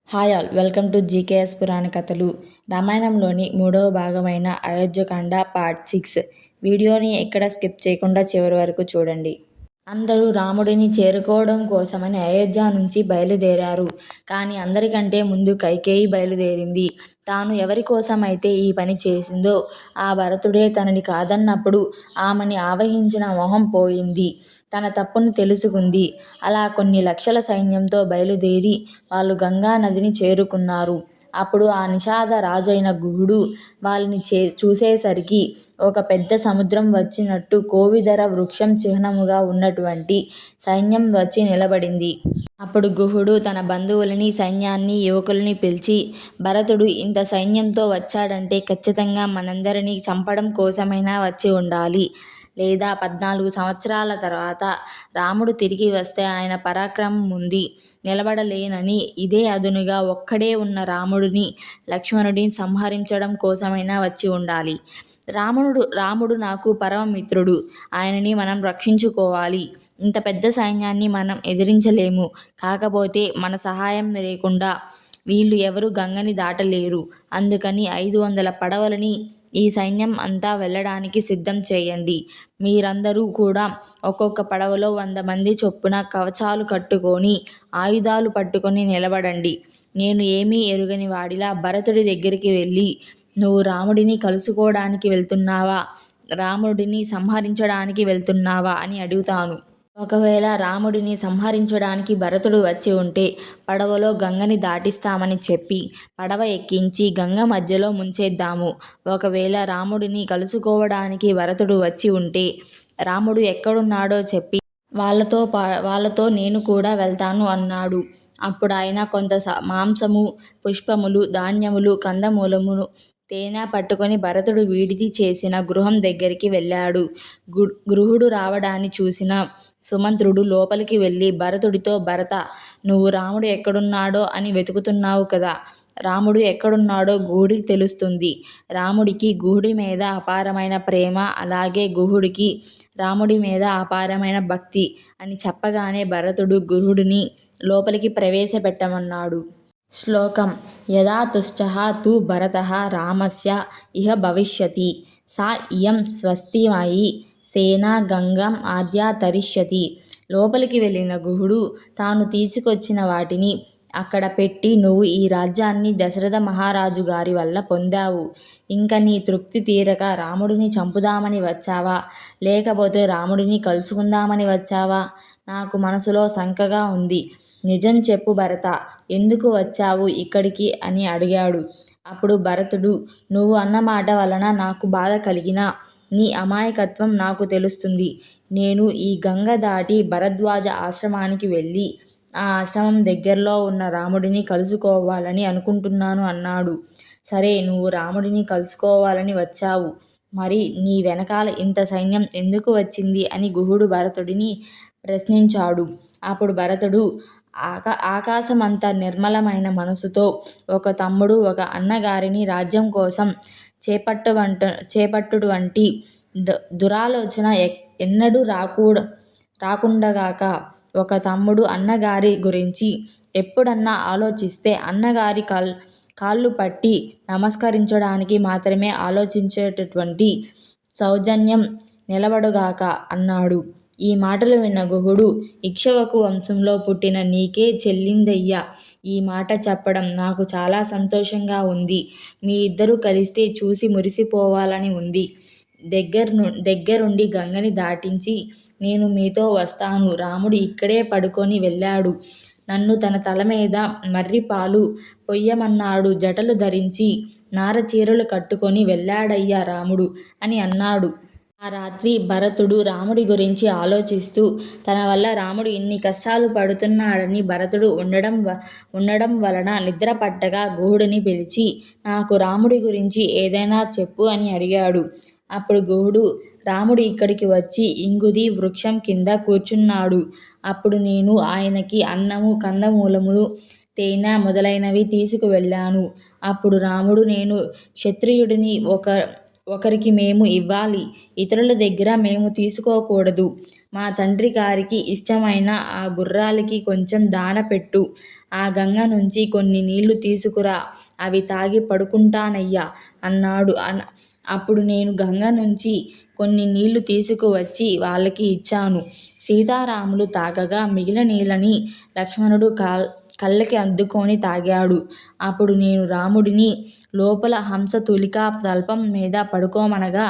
Hi all welcome to GKS పురాణ కథలు. రామాయణంలోని 3వ భాగమైన అయోధ్యకాండ పార్ట్ 6 వీడియోని ఎక్కడ స్కిప్ చేయకుండా చివరి వరకు చూడండి. అందరూ రాముడిని చేరుకోవడం కోసమని అయోధ్య నుంచి బయలుదేరారు. కానీ అందరికంటే ముందు కైకేయి బయలుదేరింది. తాను ఎవరి కోసమైతే ఈ పని చేసిందో ఆ భరతుడే తనని కాదన్నప్పుడు ఆమెని ఆవహించిన మోహం పోయింది. తన తప్పును తెలుసుకుంది. అలా కొన్ని లక్షల సైన్యంతో బయలుదేరి వాళ్ళు గంగా నదిని చేరుకున్నారు. అప్పుడు ఆ నిషాద రాజైన గుహుడు వాళ్ళని చూసేసరికి ఒక పెద్ద సముద్రం వచ్చినట్టు కోవిదర వృక్షం చిహ్నముగా ఉన్నటువంటి సైన్యం వచ్చి నిలబడింది. అప్పుడు గుహుడు తన బంధువులని, సైన్యాన్ని, యువకుల్ని పిలిచి, భరతుడు ఇంత సైన్యంతో వచ్చాడంటే ఖచ్చితంగా మనందరినీ చంపడం కోసమైనా వచ్చి ఉండాలి. లేదా 14 సంవత్సరాల తర్వాత రాముడు తిరిగి వస్తే ఆయన పరాక్రమం ముందు నిలబడలేనని ఇదే అదునుగా ఒక్కడే ఉన్న రాముడిని, లక్ష్మణుడిని సంహరించడం కోసమైనా వచ్చి ఉండాలి. రాముడు నాకు పరమ మిత్రుడు. ఆయనని మనం రక్షించుకోవాలి. ఇంత పెద్ద సైన్యాన్ని మనం ఎదిరించలేము. కాకపోతే మన సహాయం లేకుండా వీళ్ళు ఎవరు గంగని దాటలేరు. అందుకని 500 పడవలని ఈ సైన్యం అంతా వెళ్ళడానికి సిద్ధం చేయండి. మీరందరూ కూడా ఒక్కొక్క పడవలో 100 మంది చొప్పున కవచాలు కట్టుకొని, ఆయుధాలు పట్టుకొని నిలబడండి. నేను ఏమీ ఎరుగని వాడిలా భరతుడి దగ్గరికి వెళ్ళి, నువ్వు రాముడిని కలుసుకోవడానికి వెళ్తున్నావా, రాముడిని సంహరించడానికి వెళ్తున్నావా అని అడుగుతాను. ఒకవేళ రాముడిని సంహరించడానికి భరతుడు వచ్చి ఉంటే పడవలో గంగని దాటిస్తామని చెప్పి పడవ ఎక్కించి గంగ మధ్యలో ముంచేద్దాము. ఒకవేళ రాముడిని కలుసుకోవడానికి భరతుడు వచ్చి ఉంటే రాముడు ఎక్కడున్నాడో చెప్పి వాళ్ళతో నేను కూడా వెళ్తాను అన్నాడు. అప్పుడు ఆయన కొంత మాంసము, పుష్పములు, ధాన్యములు, కందమూలములు, తేనె పట్టుకొని భరతుడు వీడిది చేసిన గృహం దగ్గరికి వెళ్ళాడు. గృహుడు రావడాన్ని చూసిన సుమంత్రుడు లోపలికి వెళ్ళి భరతుడితో, భరత, నువ్వు రాముడు ఎక్కడున్నాడో అని వెతుకుతున్నావు కదా. రాముడు ఎక్కడున్నాడో గుహుడికి తెలుస్తుంది. రాముడికి గుహుడి మీద అపారమైన ప్రేమ, అలాగే గుహుడికి రాముడి మీద అపారమైన భక్తి అని చెప్పగానే భరతుడు గుహుడిని లోపలికి ప్రవేశపెట్టమన్నాడు. శ్లోకం: యదా తుష్టః తు భరతః రామస్య ఇహ భవిష్యతి సా ఇయం స్వస్తిమయీ సేనా గంగం ఆద్య తరిష్యతి. లోపలికి వెళ్ళిన గుహుడు తాను తీసుకొచ్చిన వాటిని అక్కడ పెట్టి, నువ్వు ఈ రాజ్యాన్ని దశరథ మహారాజు గారి వల్ల పొందావు. ఇంక నీ తృప్తి తీరక రాముడిని చంపుదామని వచ్చావా, లేకపోతే రాముడిని కలుసుకుందామని వచ్చావా? నాకు మనసులో శంకగా ఉంది. నిజం చెప్పు భరత, ఎందుకు వచ్చావు ఇక్కడికి అని అడిగాడు. అప్పుడు భరతుడు, నువ్వు అన్నమాట వలన నాకు బాధ కలిగినా నీ అమాయకత్వం నాకు తెలుస్తుంది. నేను ఈ గంగ దాటి భరద్వాజ ఆశ్రమానికి వెళ్ళి ఆ ఆశ్రమం దగ్గరలో ఉన్న రాముడిని కలుసుకోవాలని అనుకుంటున్నాను అన్నాడు. సరే, నువ్వు రాముడిని కలుసుకోవాలని వచ్చావు. మరి నీ వెనకాల ఇంత సైన్యం ఎందుకు వచ్చింది అని గుహుడు భరతుడిని ప్రశ్నించాడు. అప్పుడు భరతుడు, ఆకాశమంత నిర్మలమైన మనసుతో ఒక తమ్ముడు ఒక అన్నగారిని రాజ్యం కోసం చేపట్టుటువంటి దురాలోచన ఎన్నడూ రాకుండగాక, ఒక తమ్ముడు అన్నగారి గురించి ఎప్పుడన్నా ఆలోచిస్తే అన్నగారి కాళ్ళు పట్టి నమస్కరించడానికి మాత్రమే ఆలోచించేటటువంటి సౌజన్యం నిలబడుగాక అన్నాడు. ఈ మాటలు విన్న గుహుడు, ఇక్ష్వాకు వంశంలో పుట్టిన నీకే చెల్లిందయ్యా ఈ మాట చెప్పడం. నాకు చాలా సంతోషంగా ఉంది. మీ ఇద్దరూ కలిస్తే చూసి మురిసిపోవాలని ఉంది. దగ్గరుండి గంగని దాటించి నేను మీతో వస్తాను. రాముడు ఇక్కడే పడుకొని వెళ్ళాడు. నన్ను తన తల మీద మర్రి పాలు పొయ్యమన్నాడు. జటలు ధరించి నారచీరలు కట్టుకొని వెళ్ళాడయ్యా రాముడు అని అన్నాడు. ఆ రాత్రి భరతుడు రాముడి గురించి ఆలోచిస్తూ తన వల్ల రాముడు ఇన్ని కష్టాలు పడుతున్నాడని, భరతుడు ఉండడం వలన నిద్ర పట్టక గుహుడిని పిలిచి, నాకు రాముడి గురించి ఏదైనా చెప్పు అని అడిగాడు. అప్పుడు గుహుడు, రాముడు ఇక్కడికి వచ్చి ఇంగుది వృక్షం కింద కూర్చున్నాడు. అప్పుడు నేను ఆయనకి అన్నము, కందమూలములు, తేనె మొదలైనవి తీసుకువెళ్ళాను. అప్పుడు రాముడు, నేను క్షత్రియుడిని, ఒకరికి మేము ఇవ్వాలి. ఇతరుల దగ్గర మేము తీసుకోకూడదు. మా తండ్రి గారికి ఇష్టమైన ఆ గుర్రాలకి కొంచెం దాన పెట్టు. ఆ గంగ నుంచి కొన్ని నీళ్లు తీసుకురా. అవి తాగి పడుకుంటానయ్యా అన్నాడు. అప్పుడు నేను గంగ నుంచి కొన్ని నీళ్లు తీసుకువచ్చి వాళ్ళకి ఇచ్చాను. సీతారాములు తాగగా మిగిలిన నీళ్ళని లక్ష్మణుడు కళ్ళకి అద్దుకొని తాగాడు. అప్పుడు నేను రాముడిని లోపల హంసతూలికా తల్పం మీద పడుకోమనగా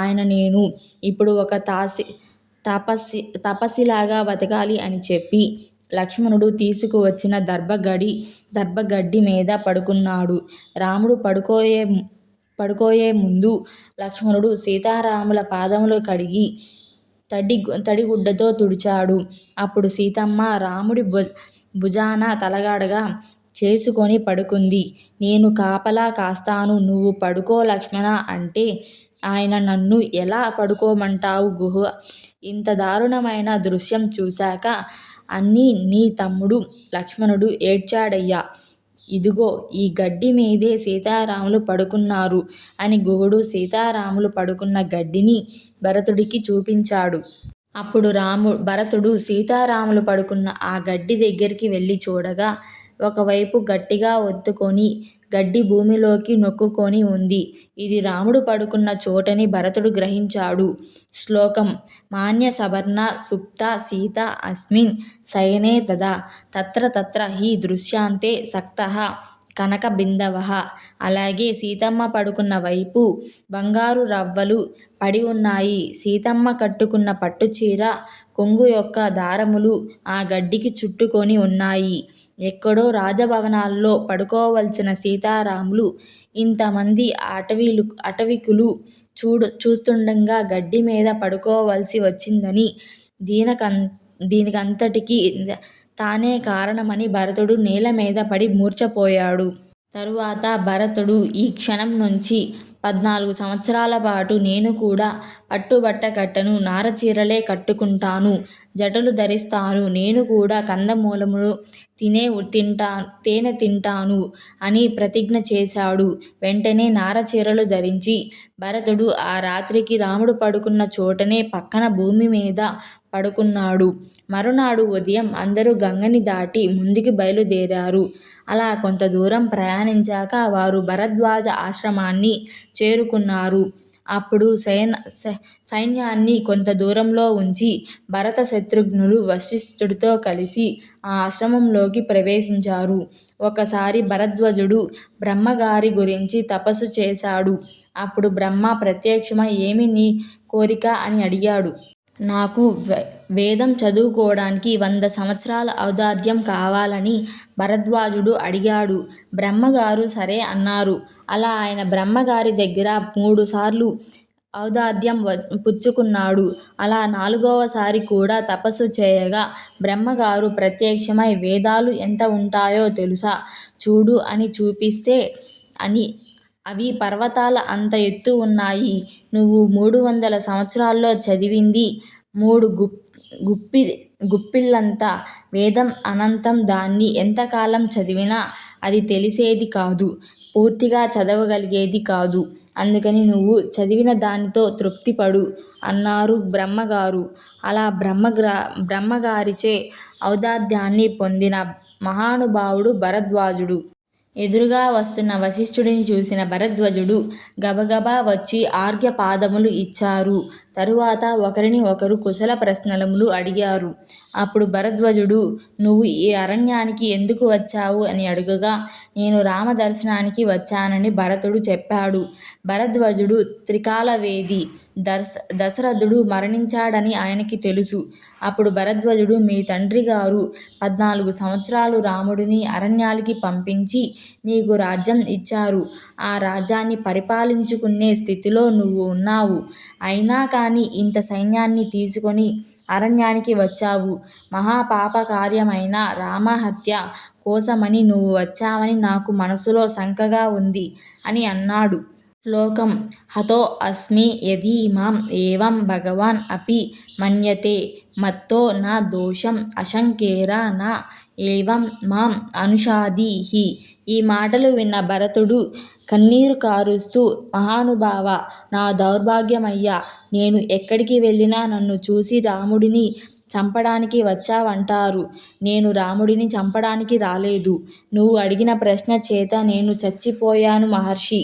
ఆయన నేను ఇప్పుడు ఒక తపస్సిలాగా బతకాలి అని చెప్పి లక్ష్మణుడు తీసుకువచ్చిన దర్భగడ్డి మీద పడుకున్నాడు. రాముడు పడుకోయే ముందు లక్ష్మణుడు సీతారాముల పాదములు కడిగి తడిగుడ్డతో తుడిచాడు. అప్పుడు సీతమ్మ రాముడి భుజాన తలగడగా చేసుకొని పడుకుంది. నేను కాపలా కాస్తాను, నువ్వు పడుకో లక్ష్మణా అంటే ఆయన నన్ను ఎలా పడుకోమంటావు గుహ ఇంత దారుణమైన దృశ్యం చూశాక అన్నీ నీ తమ్ముడు లక్ష్మణుడు ఏడ్చాడయ్యా. ఇదిగో ఈ గడ్డి మీదే సీతారాములు పడుకున్నారు అని గుహుడు సీతారాములు పడుకున్న గడ్డిని భరతుడికి చూపించాడు. అప్పుడు భరతుడు సీతారాములు పడుకున్న ఆ గడ్డి దగ్గరికి వెళ్ళి చూడగా ఒకవైపు గట్టిగా ఒత్తుకొని గడ్డి భూమిలోకి నొక్కుకొని ఉంది. ఇది రాముడు పడుకున్న చోటని భరతుడు గ్రహించాడు. శ్లోకం మాన్య సవర్ణ సుప్త సీత అస్మిన్ శయనే తదా తత్ర తత్ర హి దృశ్యాంతే సక్తః కనక బిందవః. అలాగే సీతమ్మ పడుకున్న వైపు బంగారు రవ్వలు పడి ఉన్నాయి. సీతమ్మ కట్టుకున్న పట్టుచీర కొంగు యొక్క దారములు ఆ గడ్డికి చుట్టుకొని ఉన్నాయి. ఎక్కడో రాజభవనాల్లో పడుకోవలసిన సీతారాములు ఇంతమంది అటవికులు చూస్తుండగా గడ్డి మీద పడుకోవలసి వచ్చిందని దీనికంతటికీ తానే కారణమని భరతుడు నేలమీద పడి మూర్ఛపోయాడు. తరువాత భరతుడు ఈ క్షణం నుంచి 14 సంవత్సరాల పాటు నేను కూడా పట్టుబట్ట కట్టను, నారచీరలే కట్టుకుంటాను, జటలు ధరిస్తాను, నేను కూడా కందమూలములు తేనె తింటాను అని ప్రతిజ్ఞ చేశాడు. వెంటనే నారచీరలు ధరించి భరతుడు ఆ రాత్రికి రాముడు పడుకున్న చోటనే పక్కన భూమి మీద పడుకున్నాడు. మరునాడు ఉదయం అందరూ గంగని దాటి ముందుకు బయలుదేరారు. అలా కొంత దూరం ప్రయాణించాక వారు భరద్వాజ ఆశ్రమాన్ని చేరుకున్నారు. అప్పుడు సైన్యాన్ని కొంత దూరంలో ఉంచి భరత శత్రుఘ్నులు వశిష్ఠుడితో కలిసి ఆ ఆశ్రమంలోకి ప్రవేశించారు. ఒకసారి భరద్వాజుడు బ్రహ్మగారి గురించి తపస్సు చేశాడు. అప్పుడు బ్రహ్మ ప్రత్యక్షమై ఏమి నీ కోరిక అని అడిగాడు. నాకు వేదం చదువుకోవడానికి 100 సంవత్సరాల ఔదార్యం కావాలని భరద్వాజుడు అడిగాడు. బ్రహ్మగారు సరే అన్నారు. అలా ఆయన బ్రహ్మగారి దగ్గర 3 సార్లు ఔదార్యం పుచ్చుకున్నాడు. అలా 4వసారి కూడా తపస్సు చేయగా బ్రహ్మగారు ప్రత్యక్షమై వేదాలు ఎంత ఉంటాయో తెలుసా చూడు అని చూపిస్తే అవి పర్వతాల అంత ఎత్తు ఉన్నాయి. నువ్వు 300 సంవత్సరాల్లో చదివింది 3 గుప్పిళ్ళంత వేదం అనంతం. దాన్ని ఎంతకాలం చదివినా అది తెలిసేది కాదు, పూర్తిగా చదవగలిగేది కాదు. అందుకని నువ్వు చదివిన దానితో తృప్తిపడు అన్నారు బ్రహ్మగారు. అలా బ్రహ్మగారిచే ఔదార్యాన్ని పొందిన మహానుభావుడు భరద్వాజుడు. ఎదురుగా వస్తున్న వశిష్ఠుడిని చూసిన భరద్వాజుడు గబగబా వచ్చి ఆర్ఘ్యపాదములు ఇచ్చారు. తరువాత ఒకరిని ఒకరు కుశల ప్రశ్నలు అడిగారు. అప్పుడు భరద్వాజుడు నువ్వు ఈ అరణ్యానికి ఎందుకు వచ్చావు అని అడుగగా నేను రామదర్శనానికి వచ్చానని భరతుడు చెప్పాడు. భరద్వాజుడు త్రికాలవేది, దశరథుడు మరణించాడని ఆయనకి తెలుసు. అప్పుడు భరద్వాజుడు మీ తండ్రి గారు 14 సంవత్సరాలు రాముడిని అరణ్యాలకి పంపించి నీకు రాజ్యం ఇచ్చారు. ఆ రాజ్యాన్ని పరిపాలించుకునే స్థితిలో నువ్వు ఉన్నావు. అయినా కానీ ఇంత సైన్యాన్ని తీసుకొని అరణ్యానికి వచ్చావు. మహాపాపకార్యమైన రామహత్య కోసమని నువ్వు వచ్చావని నాకు మనసులో శంకగా ఉంది అని అన్నాడు. శ్లోకం హతో అస్మి యది మాం ఏవం భగవాన్ అపి మన్యతే మత్తో న దోషం అశంకేర న ఏవం మాం అనుషాధీహి. ఈ మాటలు విన్న భరతుడు కన్నీరు కారుస్తూ మహానుభావా, నా దౌర్భాగ్యమయ్యా! నేను ఎక్కడికి వెళ్ళినా నన్ను చూసి రాముడిని చంపడానికి వచ్చావంటారు. నేను రాముడిని చంపడానికి రాలేదు. నువ్వు అడిగిన ప్రశ్న చేత నేను చచ్చిపోయాను మహర్షి.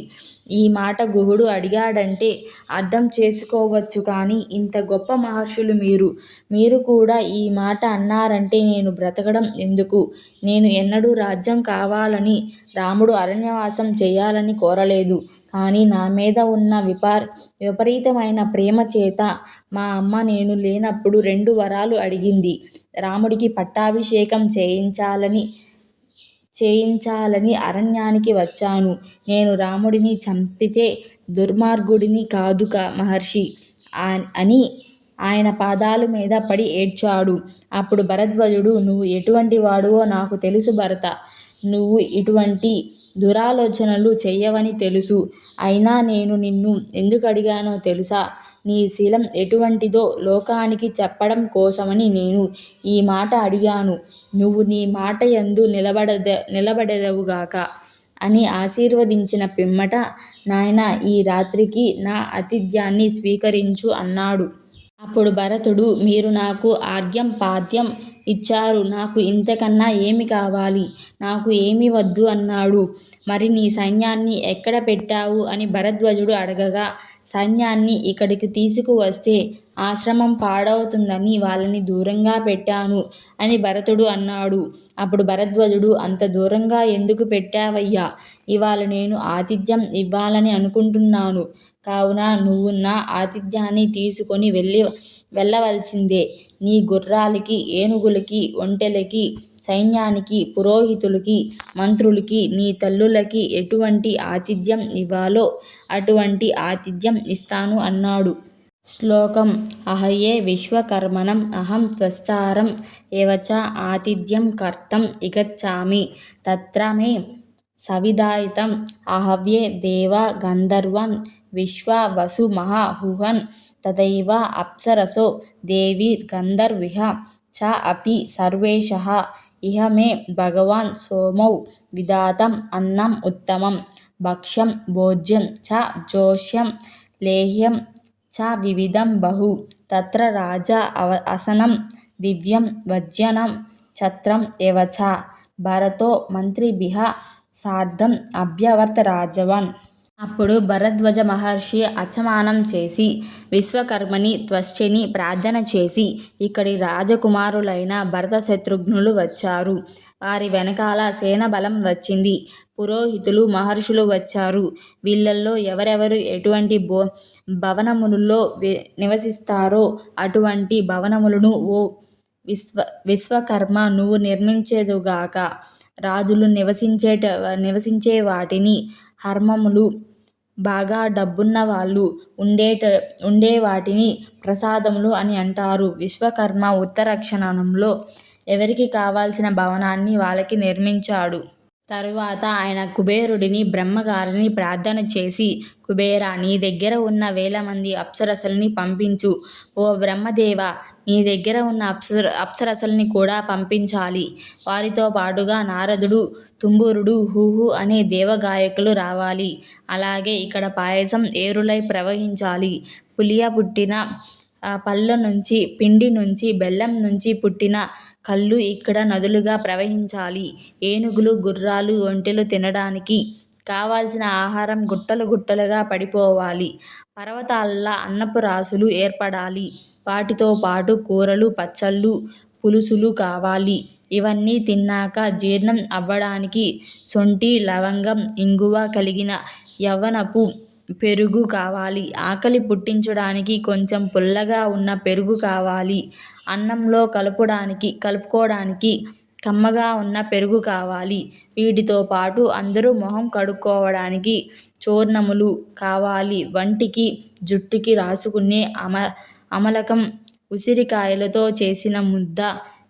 ఈ మాట గుహుడు అడిగాడంటే అర్థం చేసుకోవచ్చు కానీ ఇంత గొప్ప మహర్షులు మీరు. మీరు కూడా ఈ మాట అన్నారంటే నేను బ్రతకడం ఎందుకు? నేను ఎన్నడూ రాజ్యం కావాలని, రాముడు అరణ్యవాసం చేయాలని కోరలేదు. కానీ నా మీద ఉన్న విపరీతమైన ప్రేమ చేత మా అమ్మ నేను లేనప్పుడు 2 వరాలు అడిగింది. రాముడికి పట్టాభిషేకం చేయించాలని అరణ్యానికి వచ్చాను. నేను రాముడిని చంపితే దుర్మార్గుడిని కాదు మహర్షి అని ఆయన పాదాల మీద పడి ఏడ్చాడు. అప్పుడు భరద్వాజుడు, నువ్వు ఎటువంటి వాడివో నాకు తెలుసు భరతా. నువ్వు ఇటువంటి దురాలోచనలు చెయ్యవని తెలుసు. అయినా నేను నిన్ను ఎందుకు అడిగానో తెలుసా? నీ శీలం ఎటువంటిదో లోకానికి చెప్పడం కోసమని నేను ఈ మాట అడిగాను. నువ్వు నీ మాట యందు నిలబడెదవుగాక అని ఆశీర్వదించిన పిమ్మట, నాయనా, ఈ రాత్రికి నా ఆతిథ్యాన్ని స్వీకరించు అన్నాడు. అప్పుడు భరతుడు, మీరు నాకు అర్ఘ్యం పాద్యం ఇచ్చారు. నాకు ఇంతకన్నా ఏమి కావాలి? నాకు ఏమీ వద్దు అన్నాడు. మరి నీ సైన్యాన్ని ఎక్కడ పెట్టావు అని భరద్వాజుడు అడగగా, సైన్యాన్ని ఇక్కడికి తీసుకువస్తే ఆశ్రమం పాడవుతుందని వాళ్ళని దూరంగా పెట్టాను అని భరతుడు అన్నాడు. అప్పుడు భరద్వాజుడు, అంత దూరంగా ఎందుకు పెట్టావయ్యా? ఇవాళ నేను ఆతిథ్యం ఇవ్వాలని అనుకుంటున్నాను. కావున నువ్వు నా ఆతిథ్యాన్ని తీసుకొని వెళ్ళవలసిందే. నీ గుర్రాలకి, ఏనుగులకి, ఒంటెలకి, సైన్యానికి, పురోహితులకి, మంత్రులకి, నీ తల్లులకి ఎటువంటి ఆతిథ్యం ఇవ్వాలో అటువంటి ఆతిథ్యం ఇస్తాను అన్నాడు. శ్లోకం అహయే విశ్వకర్మణం అహం త్వష్టారం ఏవచ ఆతిథ్యం కర్తం ఇగచ్ఛామి తత్ర మే సవిధాయితం అహవ్యే దేవా గంధర్వాన్ విశ్వా వసు మహాహువన్ తథైవ అప్సరసో దేవీర్గంధర్విః చ అపి సర్వేషః ఇహ మే భగవాన్ సోమౌ విధాతం అన్నం ఉత్తమం భక్ష్యం భోజ్యం చ జోష్యం లేహ్యం చ వివిధం బహు తత్ర రాజా అసనం దివ్యం వజ్జనం ఛత్రం ఏవ చ. భరతో మంత్రిభిః సార్ధం అభ్యవర్త రాజవన్. అప్పుడు భరద్వాజ మహర్షి అచమానం చేసి విశ్వకర్మని త్వష్టిని ప్రార్థన చేసి, ఇక్కడి రాజకుమారులైన భరత శత్రుఘ్నులు వచ్చారు. వారి వెనకాల సేనాబలం వచ్చింది. పురోహితులు, మహర్షులు వచ్చారు. వీళ్ళల్లో ఎవరెవరు ఎటువంటి భవనములలో నివసిస్తారో అటువంటి భవనములను ఓ విశ్వకర్మ నువ్వు నిర్మించెదవుగాక. రాజులు నివసించే వాటిని హర్మములు, బాగా డబ్బున్న వాళ్ళు ఉండేవాటిని ప్రసాదములు అని అంటారు. విశ్వకర్మ ఉత్తర క్షణంలో ఎవరికి కావలసిన భవనాన్ని వాళ్ళకి నిర్మించాడు. తరువాత ఆయన కుబేరుడిని, బ్రహ్మగారిని ప్రార్థన చేసి, కుబేరా, నీ దగ్గర ఉన్న 1000 మంది అప్సరసల్ని పంపించు. ఓ బ్రహ్మదేవా, నీ దగ్గర ఉన్న అప్సరసల్ని కూడా పంపించాలి. వారితో పాటుగా నారదుడు, తుంబురుడు, హుహు అనే దేవగాయకులు రావాలి. అలాగే ఇక్కడ పాయసం ఏరులై ప్రవహించాలి. పులియ పుట్టిన పళ్ళ నుంచి, పిండి నుంచి, బెల్లం నుంచి పుట్టిన కళ్ళు ఇక్కడ నదులుగా ప్రవహించాలి. ఏనుగులు, గుర్రాలు, ఒంటెలు తినడానికి కావలసిన ఆహారం గుట్టలు గుట్టలుగా పడిపోవాలి. పర్వతాల్లా అన్నపు రాసులు ఏర్పడాలి. వాటితో పాటు కూరలు, పచ్చళ్ళు, పులుసులు కావాలి. ఇవన్నీ తిన్నాక జీర్ణం అవ్వడానికి శొంఠి, లవంగం, ఇంగువ కలిగిన యవ్వనపు పెరుగు కావాలి. ఆకలి పుట్టించడానికి కొంచెం పుల్లగా ఉన్న పెరుగు కావాలి. అన్నంలో కలుపుకోవడానికి కమ్మగా ఉన్న పెరుగు కావాలి. వీటితో పాటు అందరూ మొహం కడుక్కోవడానికి చూర్ణములు కావాలి. వంటికి, జుట్టుకి రాసుకునే అమలకం, ఉసిరికాయలతో చేసిన ముద్ద,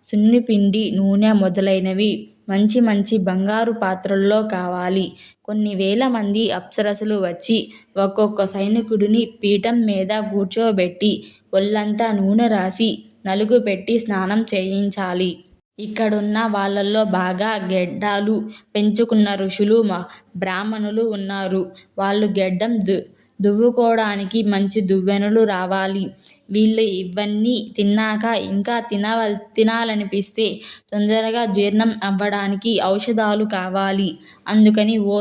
సున్నిపిండి, నూనె మొదలైనవి మంచి మంచి బంగారు పాత్రల్లో కావాలి. కొన్ని వేల మంది అప్సరసలు వచ్చి ఒక్కొక్క సైనికుడిని పీఠం మీద కూర్చోబెట్టి ఒళ్ళంతా నూనె రాసి నలుగు పెట్టి స్నానం చేయించాలి. ఇక్కడున్న వాళ్ళల్లో బాగా గెడ్డాలు పెంచుకున్న ఋషులు, బ్రాహ్మణులు ఉన్నారు. వాళ్ళు గెడ్డం దువ్వుకోడానికి మంచి దువ్వెనలు రావాలి. వీళ్ళు ఇవన్నీ తిన్నాక ఇంకా తినాలనిపిస్తే తొందరగా జీర్ణం అవ్వడానికి ఔషధాలు కావాలి. అందుకని ఓ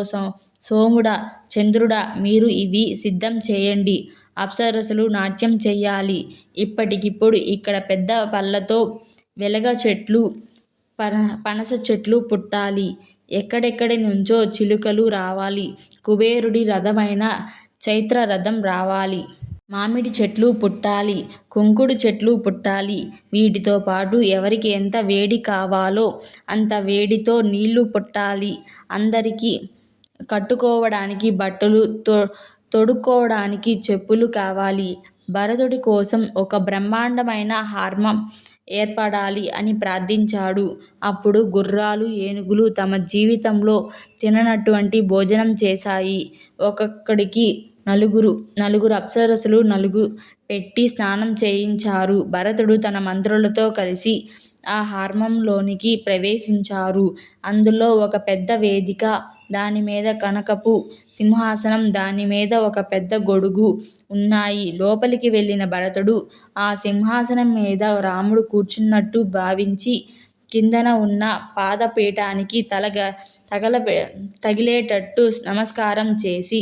సోముడా, చంద్రుడా, మీరు ఇవి సిద్ధం చేయండి. అప్సరసలు నాట్యం చెయ్యాలి. ఇప్పటికిప్పుడు ఇక్కడ పెద్ద పళ్ళతో వెలగ చెట్లు, పనస చెట్లు పుట్టాలి. ఎక్కడెక్కడి నుంచో చిలుకలు రావాలి. కుబేరుడి రథమైన చైత్ర రథం రావాలి. మామిడి చెట్లు పుట్టాలి. కుంకుడు చెట్లు పుట్టాలి. వీటితో పాటు ఎవరికి ఎంత వేడి కావాలో అంత వేడితో నీళ్లు పుట్టాలి. అందరికీ కట్టుకోవడానికి బట్టలు, తొడుక్కోవడానికి చెప్పులు కావాలి. భరతుడి కోసం ఒక బ్రహ్మాండమైన హార్మం ఏర్పడాలి అని ప్రార్థించాడు. అప్పుడు గుర్రాలు, ఏనుగులు తమ జీవితంలో తిననటువంటి భోజనం చేశాయి. ఒక్కొక్కడికి నలుగురు అప్సరసలు నలుగు పెట్టి స్నానం చేయించారు. భరతుడు తన మంత్రులతో కలిసి ఆ హార్మంలోనికి ప్రవేశించారు. అందులో ఒక పెద్ద వేదిక, దానిమీద కనకపు సింహాసనం, దానిమీద ఒక పెద్ద గొడుగు ఉన్నాయి. లోపలికి వెళ్ళిన భరతుడు ఆ సింహాసనం మీద రాముడు కూర్చున్నట్టు భావించి కిందన ఉన్న పాదపీఠానికి తగిలేటట్టు నమస్కారం చేసి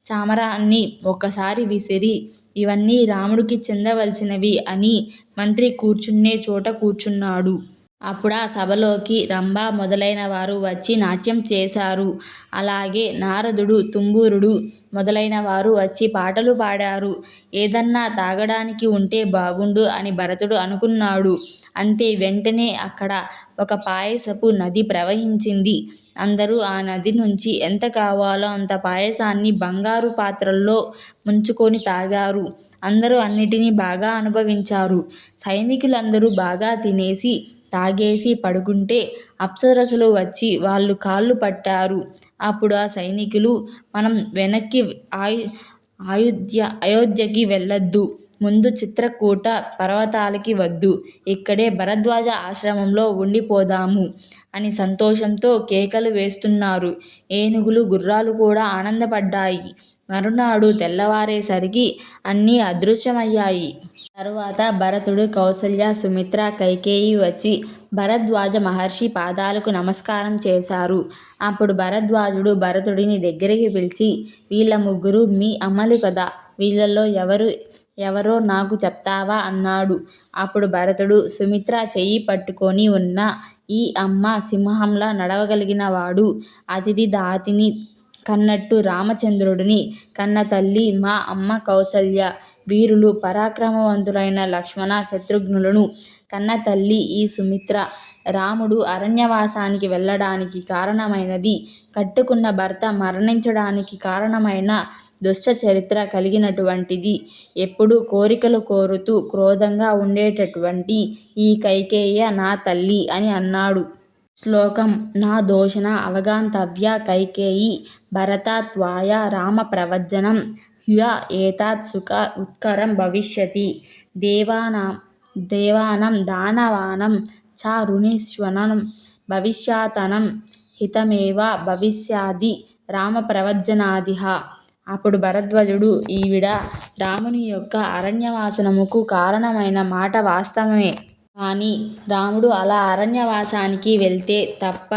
చామరాన్ని ఒక్కసారి విసిరి, ఇవన్నీ రాముడికి చెందవలసినవి అని మంత్రి కూర్చునే చోట కూర్చున్నాడు. అప్పుడా సభలోకి రంభ మొదలైన వారు వచ్చి నాట్యం చేశారు. అలాగే నారదుడు, తుంబురుడు మొదలైన వారు వచ్చి పాటలు పాడారు. ఏదన్నా తాగడానికి ఉంటే బాగుండు అని భరతుడు అనుకున్నాడు. అంతే, వెంటనే అక్కడ ఒక పాయసపు నది ప్రవహించింది. అందరూ ఆ నది నుంచి ఎంత కావాలో అంత పాయసాన్ని బంగారు పాత్రల్లో ముంచుకొని తాగారు. అందరూ అన్నిటినీ బాగా అనుభవించారు. సైనికులందరూ బాగా తినేసి తాగేసి పడుకుంటే అప్సరసలు వచ్చి వాళ్ళు కాళ్ళు పట్టారు. అప్పుడు ఆ సైనికులు, మనం వెనక్కి అయోధ్యకి వెళ్ళొద్దు, ముందు చిత్రకూట పర్వతాలకి వద్దు, ఇక్కడే భరద్వాజ ఆశ్రమంలో ఉండిపోదాము అని సంతోషంతో కేకలు వేస్తున్నారు. ఏనుగులు, గుర్రాలు కూడా ఆనందపడ్డాయి. మరునాడు తెల్లవారేసరికి అన్నీ అదృశ్యమయ్యాయి. తరువాత భరతుడు, కౌసల్య, సుమిత్ర, కైకేయి వచ్చి భరద్వాజ మహర్షి పాదాలకు నమస్కారం చేశారు. అప్పుడు భరద్వాజుడు భరతుడిని దగ్గరికి పిలిచి, వీళ్ళ ముగ్గురు మీ అమ్మలు కదా, వీళ్ళల్లో ఎవరో నాకు చెప్తావా అన్నాడు. అప్పుడు భరతుడు, సుమిత్ర చెయ్యి పట్టుకొని ఉన్న ఈ అమ్మ సింహంలా నడవగలిగినవాడు, అతిథి దాతిని కన్నట్టు రామచంద్రుడిని కన్న తల్లి మా అమ్మ కౌసల్య, వీరులు పరాక్రమవంతులైన లక్ష్మణ, శత్రుఘ్నులను కన్న తల్లి ఈ సుమిత్ర. రాముడు అరణ్యవాసానికి వెళ్ళడానికి కారణమైనది, కట్టుకున్న భర్త మరణించడానికి కారణమైన దుష్ట చరిత్ర కలిగినటువంటిది, ఎప్పుడూ కోరికలు కోరుతూ క్రోధంగా ఉండేటటువంటి ఈ కైకేయ నా తల్లి అని అన్నాడు. శ్లోకం: నా దోషణ అవగాంతవ్య కైకేయీ భరతా త్వయా రామ ప్రవ్రజనం హ్య ఏతత్ సుఖ ఉత్కరం భవిష్యతి దేవానాం దానవానాం చ ఋణీశ్వరాణం భవిష్యతానాం హితమేవ భవిష్యది రామప్రవ్రజనాదిహ. అప్పుడు భరద్వాజుడు, ఈవిడ రాముని యొక్క అరణ్యవాసమునకు కారణమైన మాట వాస్తవమే. కానీ రాముడు అలా అరణ్యవాసానికి వెళ్తే తప్ప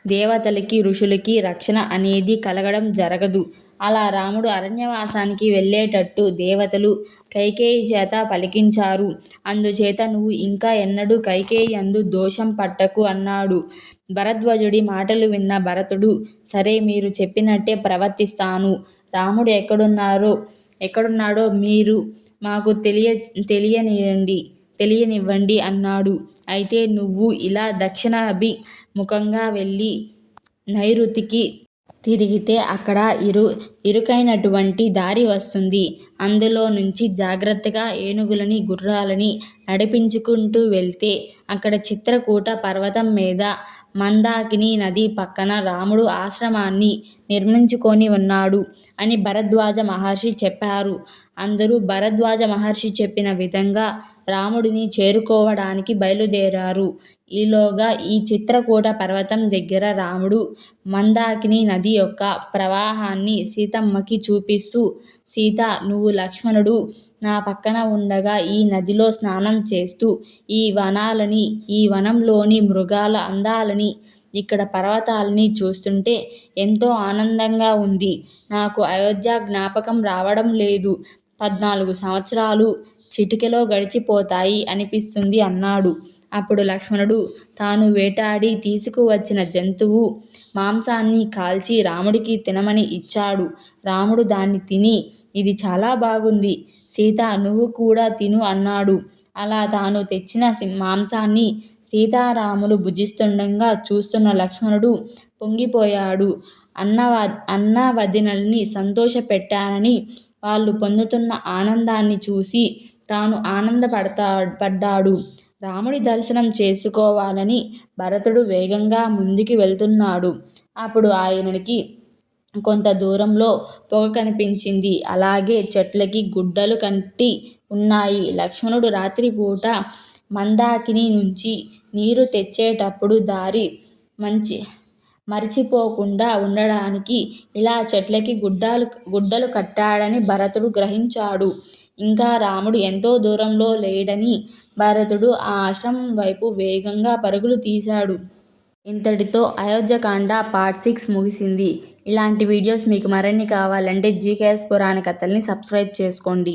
దేవతలకి, ఋషులకి రక్షణ అనేది కలగడం జరగదు. అలా రాముడు అరణ్యవాసానికి వెళ్ళేటట్టు దేవతలు కైకేయి చేత పలికించారు. అందుచేత నువ్వు ఇంకా ఎన్నడూ కైకేయి యందు దోషం పట్టకు అన్నాడు. భరద్వాజుడి మాటలు విన్న భరతుడు, సరే, మీరు చెప్పినట్టే ప్రవర్తిస్తాను. రాముడు ఎక్కడున్నాడో మీరు మాకు తెలియనివ్వండి అన్నాడు. అయితే నువ్వు ఇలా దక్షిణాభిముఖంగా వెళ్ళి నైరుతికి తిరిగితే అక్కడ ఇరుకైనటువంటి దారి వస్తుంది. అందులో నుంచి జాగ్రత్తగా ఏనుగులని, గుర్రాలని నడిపించుకుంటూ వెళ్తే అక్కడ చిత్రకూట పర్వతం మీద మందాకినీ నది పక్కన రాముడు ఆశ్రమాన్ని నిర్మించుకొని ఉన్నాడు అని భరద్వాజ మహర్షి చెప్పారు. అందరూ భరద్వాజ మహర్షి చెప్పిన విధంగా రాముడిని చేరుకోవడానికి బయలుదేరారు. ఈలోగా ఈ చిత్రకూట పర్వతం దగ్గర రాముడు మందాకినీ నది యొక్క ప్రవాహాన్ని సీతమ్మకి చూపిస్తూ, సీతా, నువ్వు లక్ష్మణుడు నా పక్కన ఉండగా ఈ నదిలో స్నానం చేస్తూ ఈ వనంలోని మృగాల అందాలని, ఇక్కడ పర్వతాలని చూస్తుంటే ఎంతో ఆనందంగా ఉంది. నాకు అయోధ్య జ్ఞాపకం రావడం లేదు. 14 సంవత్సరాలు చిటికెలో గడిచిపోతాయి అనిపిస్తుంది అన్నాడు. అప్పుడు లక్ష్మణుడు తాను వేటాడి తీసుకువచ్చిన జంతువు మాంసాన్ని కాల్చి రాముడికి తినమని ఇచ్చాడు. రాముడు దాన్ని తిని, ఇది చాలా బాగుంది సీత, నువ్వు కూడా తిను అన్నాడు. అలా తాను తెచ్చిన మాంసాన్ని సీతారాములు భుజిస్తుండగా చూస్తున్న లక్ష్మణుడు పొంగిపోయాడు. అన్న వదినల్ని సంతోషపెట్టానని వాళ్ళు పొందుతున్న ఆనందాన్ని చూసి తాను ఆనందపడ్డాడు. రాముడి దర్శనం చేసుకోవాలని భరతుడు వేగంగా ముందుకి వెళ్తున్నాడు. అప్పుడు ఆయనకి కొంత దూరంలో పొగ కనిపించింది. అలాగే చెట్లకి గుడ్డలు కట్టి ఉన్నాయి. లక్ష్మణుడు రాత్రిపూట మందాకిని నుంచి నీరు తెచ్చేటప్పుడు దారి మరిచిపోకుండా ఉండడానికి ఇలా చెట్లకి గుడ్డలు కట్టాడని భరతుడు గ్రహించాడు. ఇంకా రాముడు ఎంతో దూరంలో లేడని భరతుడు ఆ ఆశ్రమం వైపు వేగంగా పరుగులు తీశాడు. ఇంతటితో అయోధ్యకాండ పార్ట్ 6 ముగిసింది. ఇలాంటి వీడియోస్ మీకు మరిన్ని కావాలంటే జీకేఎస్ పురాణ కథల్ని సబ్స్క్రైబ్ చేసుకోండి.